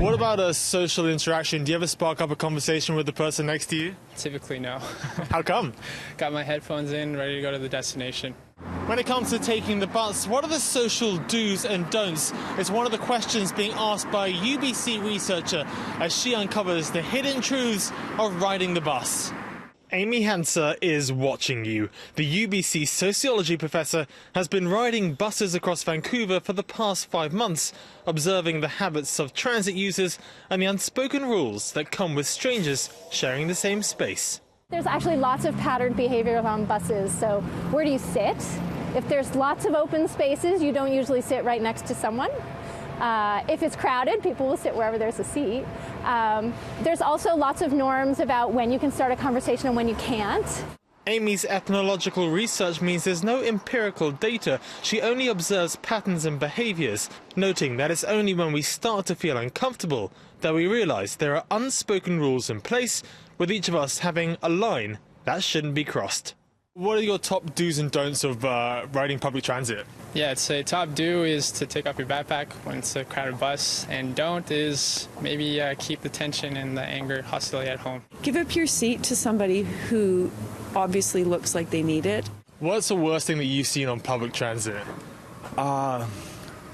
What about a social interaction? Do you ever spark up a conversation with the person next to you? Typically, no. How come? Got my headphones in, ready to go to the destination. When it comes to taking the bus, what are the social do's and don'ts? It's one of the questions being asked by a UBC researcher as she uncovers the hidden truths of riding the bus. Amy Hanser is watching you. The UBC sociology professor has been riding buses across Vancouver for the past 5 months, observing the habits of transit users and the unspoken rules that come with strangers sharing the same space. There's actually lots of patterned behavior on buses. So where do you sit? If there's lots of open spaces, you don't usually sit right next to someone. If it's crowded, people will sit wherever there's a seat. There's also lots of norms about when you can start a conversation and when you can't. Amy's ethnological research means there's no empirical data. She only observes patterns and behaviours, noting that it's only when we start to feel uncomfortable that we realise there are unspoken rules in place, with each of us having a line that shouldn't be crossed. What are your top do's and don'ts of riding public transit? Yeah, I'd say top do is to take off your backpack when it's a crowded bus, and don't is maybe keep the tension and the anger, hostility at home. Give up your seat to somebody who obviously looks like they need it. What's the worst thing that you've seen on public transit?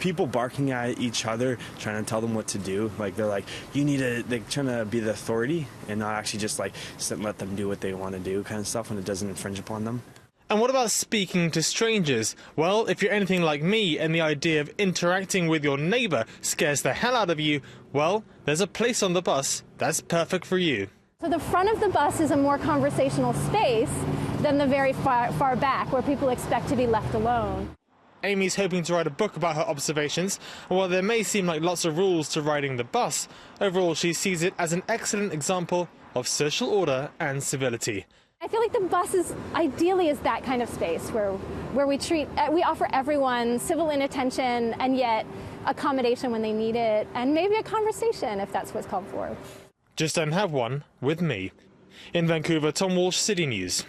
People barking at each other, trying to tell them what to do. Like, they're like, they're trying to be the authority and not actually just like let them do what they want to do kind of stuff when it doesn't infringe upon them. And what about speaking to strangers? Well, if you're anything like me and the idea of interacting with your neighbour scares the hell out of you, well, there's a place on the bus that's perfect for you. So the front of the bus is a more conversational space than the very far back where people expect to be left alone. Amy's hoping to write a book about her observations, and while there may seem like lots of rules to riding the bus, overall she sees it as an excellent example of social order and civility. I feel like the bus ideally is that kind of space where we offer everyone civil inattention and yet accommodation when they need it, and maybe a conversation if that's what's called for. Just don't have one with me. In Vancouver, Walsh, City News.